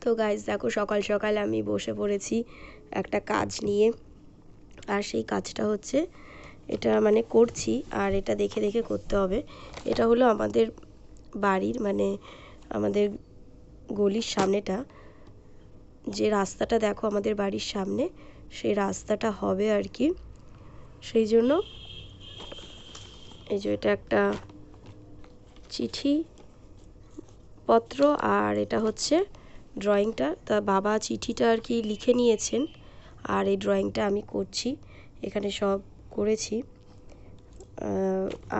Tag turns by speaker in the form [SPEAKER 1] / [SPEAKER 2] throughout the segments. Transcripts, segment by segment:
[SPEAKER 1] তো গাইস দেখো সকাল সকাল আমি বসে পড়েছি একটা কাজ নিয়ে। আর সেই কাজটা হচ্ছে এটা মানে করছি, আর এটা দেখে দেখে করতে হবে। এটা হলো আমাদের বাড়ির মানে আমাদের গলির সামনেটা, যে রাস্তাটা দেখো আমাদের বাড়ির সামনে, সেই রাস্তাটা হবে আর কি। সেই জন্য এই যে এটা একটা চিঠি পত্র, আর এটা হচ্ছে ড্রয়িংটা। তা বাবা চিঠিটা আর কি লিখে নিয়েছেন, আর এই ড্রয়িংটা আমি করছি। এখানে সব করেছি,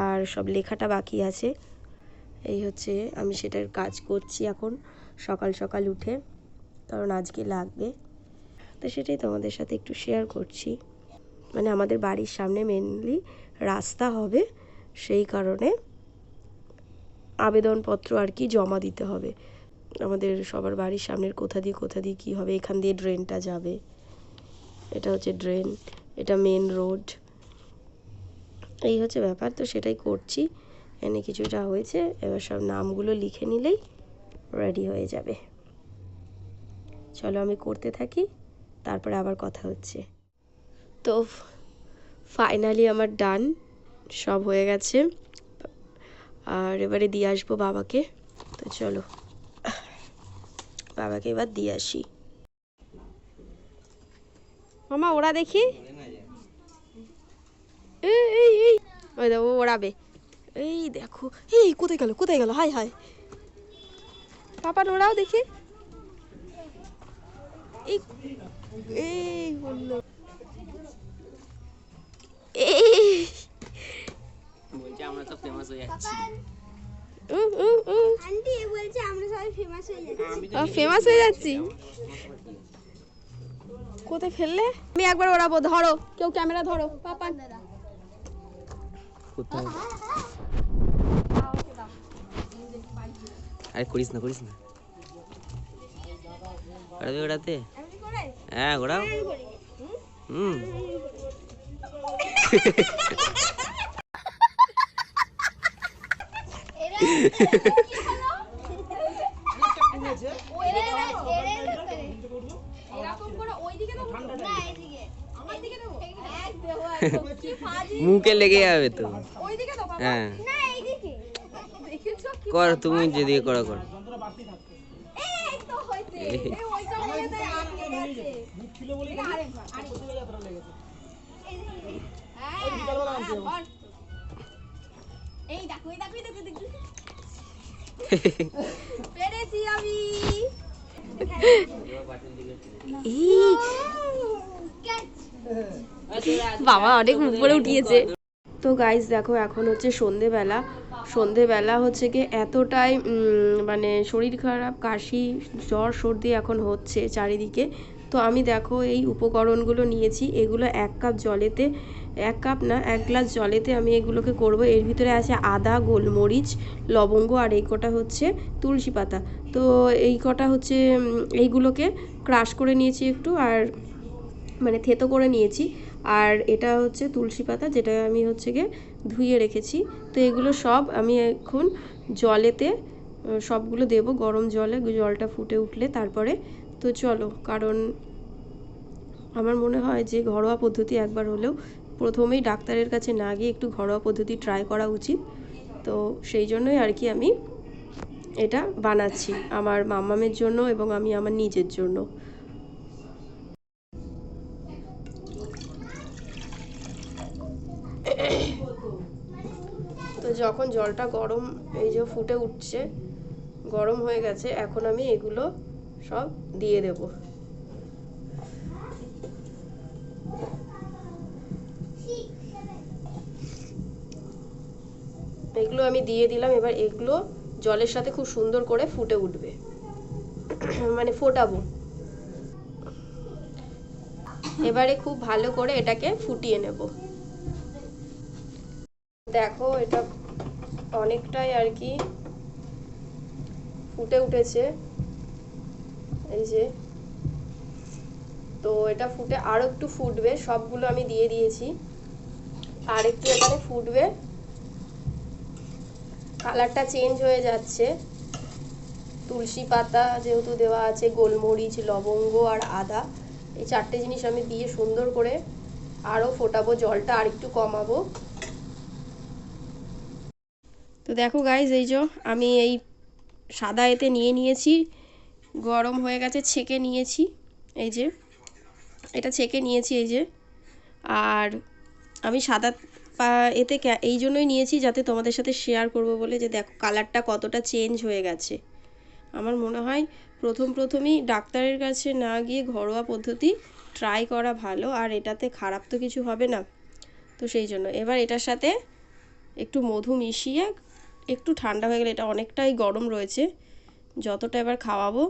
[SPEAKER 1] আর সব লেখাটা বাকি আছে। এই হচ্ছে আমি সেটার কাজ করছি এখন সকাল সকাল উঠে, কারণ আজকে লাগবে। তো সেটাই তোমাদের সাথে একটু শেয়ার করছি। মানে আমাদের বাড়ির সামনে মেনলি রাস্তা হবে, সেই কারণে আবেদনপত্র আর কি জমা দিতে হবে। আমাদের সবার বাড়ির সামনের কোথা দিয়ে কী হবে, এখান দিয়ে ড্রেনটা যাবে। এটা হচ্ছে ড্রেন, এটা মেন রোড, এই হচ্ছে ব্যাপার। তো সেটাই করছি। এনে কিছুটা হয়েছে, এবার সব নামগুলো লিখে নিলেই রেডি হয়ে যাবে। চলো আমি করতে থাকি, তারপরে আবার কথা হচ্ছে। তো ফাইনালি আমার ডান, সব হয়ে গেছে। আর এবারে দিয়ে আসবো বাবাকে। তো চলো বাবাকে এবার দিয়ে আসি। মামা ওরা দেখি, এই এই এই ওই দেখো ওড়াবে। এই দেখো, এই কোথায় গেল কোথায় গেল, হাই হাই পাপা ওরাও দেখি। এই এই বললো এই
[SPEAKER 2] বলছে আমরা তো ফেমাস হয়ে যাচ্ছি।
[SPEAKER 3] আন্টি বলছে আমরা সবাই ফেমাস হয়ে যাচ্ছি।
[SPEAKER 1] ফেমাস হয়ে যাচ্ছি। কোথায় ফেললে? আমি একবার ওড়াবো, ধরো কেউ ক্যামেরা ধরো। পাপা
[SPEAKER 2] কোথায়? আরে করিস না ওড়াবে ওড়াতে। হ্যাঁ ওড়াও। হুম মুখে লেগে যাবে তো। হ্যাঁ কর, তুমি যেদিকে করো কর।
[SPEAKER 3] এই দেখো পেরেছি আমি।
[SPEAKER 1] বাবা অনেক উপরে উঠিয়েছে। তো গাইস দেখো এখন হচ্ছে সন্ধেবেলা হচ্ছে কি এতটাই মানে শরীর খারাপ, কাশি, জ্বর, সর্দি এখন হচ্ছে চারিদিকে। তো আমি দেখো এই উপকরণগুলো নিয়েছি, এগুলো 1 কাপ জলেতে, 1 কাপ না 1 গ্লাস জলেতে আমি এগুলোকে করব। এর ভিতরে আছে আদা, গোলমরিচ, লবঙ্গ, আর এই কটা হচ্ছে তুলসী পাতা। তো এই কটা হচ্ছে এইগুলোকে ক্রাশ করে নিয়েছি একটু, আর মানে থেতো করে নিয়েছি। আর এটা হচ্ছে তুলসী পাতা, যেটা আমি হচ্ছে গিয়ে ধুয়ে রেখেছি। তো এগুলো সব আমি এখন জলেতে সবগুলো দেব, গরম জলে, জলটা ফুটে উঠলে তারপরে। তো চলো, কারণ আমার মনে হয় যে ঘরোয়া পদ্ধতি একবার হলেও প্রথমেই ডাক্তারের কাছে না গিয়ে একটু ঘরোয়া পদ্ধতি ট্রাই করা উচিত। তো সেই জন্যই আর কি আমি এটা বানাচ্ছি আমার মাম্মামের জন্য এবং আমি আমার নিজের জন্য। তো যখন জলটা গরম, এই যে ফুটে উঠছে, গরম হয়ে গেছে, এখন আমি এগুলো সব দিয়ে দেব। এগুলো আমি দিয়ে দিলাম। এবার এগুলো জলের সাথে খুব সুন্দর করে ফুটে উঠবে, মানে ফোটাবো। এবারে খুব ভালো করে এটাকে ফুটিয়ে নেব। দেখো এটা অনেকটাই আর কি ফুটে উঠেছে, এই যে। তো এটা ফুটে আরো একটু ফুটবে, সবগুলো আমি দিয়ে দিয়েছি, আর একটু এখানে ফুটবে, কালারটা চেঞ্জ হয়ে যাচ্ছে। তুলসী পাতা যেহেতু দেওয়া আছে, গোলমরিচ, লবঙ্গ আর আদা, এই 4টে জিনিস আমি দিয়ে সুন্দর করে আরও ফোটাবো, জলটা আর একটু কমাবো। তো দেখো গাইজ, এই যে আমি এই সাদা এতে নিয়ে নিয়েছি, গরম হয়ে গেছে, ছেঁকে নিয়েছি, এই যে এটা ছেঁকে নিয়েছি এই যে। আর আমি সাদা এতে এই জন্যই নিয়েছি যাতে তোমাদের সাথে শেয়ার করব বলে, যে দেখো কালারটা কতটা চেঞ্জ হয়ে গেছে। আমার মনে হয় প্রথমেই ডাক্তারের কাছে না গিয়ে ঘরোয়া পদ্ধতি ট্রাই করা ভালো, আর এটাতে খারাপ তো কিছু হবে না। তো সেই জন্য এবার এটার সাথে একটু মধু মিশিয়ে, একটু ঠান্ডা হয়ে গেলে, এটা অনেকটাই গরম রয়েছে, যতটা এবার খাওয়াবো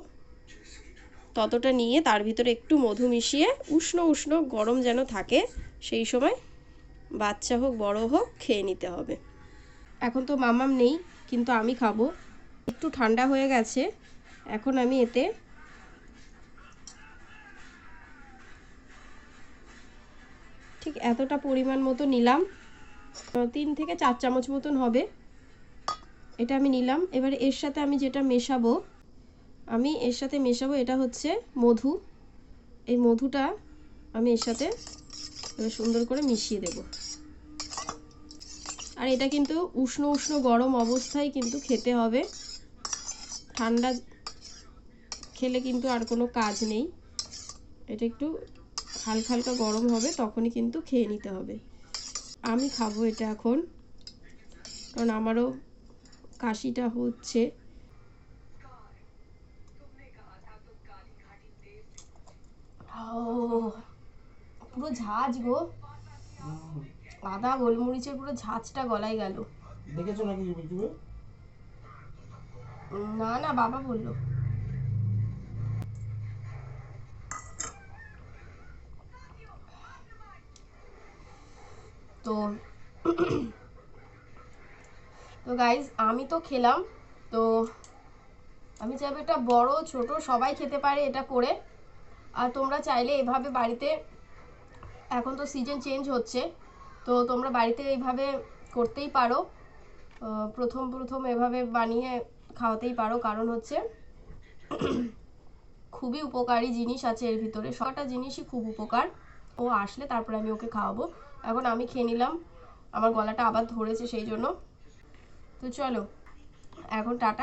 [SPEAKER 1] ততটা নিয়ে তার ভিতরে একটু মধু মিশিয়ে উষ্ণ উষ্ণ গরম যেন থাকে, সেই সময় বাচ্চা হোক বড় হোক খেয়ে নিতে হবে। এখন তো মামাম নেই, কিন্তু আমি খাবো। একটু ঠান্ডা হয়ে গেছে, এখন আমি এতে ঠিক এতটা পরিমাণ মতো নিলাম, 3 থেকে 4 চামচ মতন হবে, এটা আমি নিলাম। এবারে এর সাথে আমি যেটা মেশাবো, এটা হচ্ছে মধু। এই মধুটা আমি এর সাথে সুন্দর করে মিশিয়ে দেব। আর এটা কিন্তু উষ্ণ উষ্ণ গরম অবস্থায় কিন্তু খেতে হবে, ঠান্ডা খেলে কিন্তু আর কোনো কাজ নেই। এটা একটু হালকা হালকা গরম হবে, তখনই কিন্তু খেয়ে নিতে হবে। আমি খাবো এটা এখন, কারণ আমারও কাশিটা হচ্ছে। পুরো ঝাঁজ গো, আদা গোলমরিচের পুরো ঝাঁজটা গলায় গেল।
[SPEAKER 4] দেখেছো নাকি ইউটিউবে?
[SPEAKER 1] না না, বাবা বললো। তো তো গাইজ, আমি তো খেলাম। তো আমি চাইবো এটা বড় ছোট সবাই খেতে পারে এটা করে। আর তোমরা চাইলে এভাবে বাড়িতে, এখন তো সিজন চেঞ্জ হচ্ছে, তো তোমরা বাড়িতে এইভাবে করতেই পারো। প্রথম এভাবে বানিয়ে খাওয়াতেই পারো, কারণ হচ্ছে খুবই উপকারী জিনিস আছে এর ভিতরে, সবটা জিনিসই খুব উপকার। ও আসলে তারপরে আমি ওকে খাওয়াবো। এখন আমি খেয়ে নিলাম, আমার গলাটা আবার ধরেছে সেই জন্য। তো চলো এখন টাটা।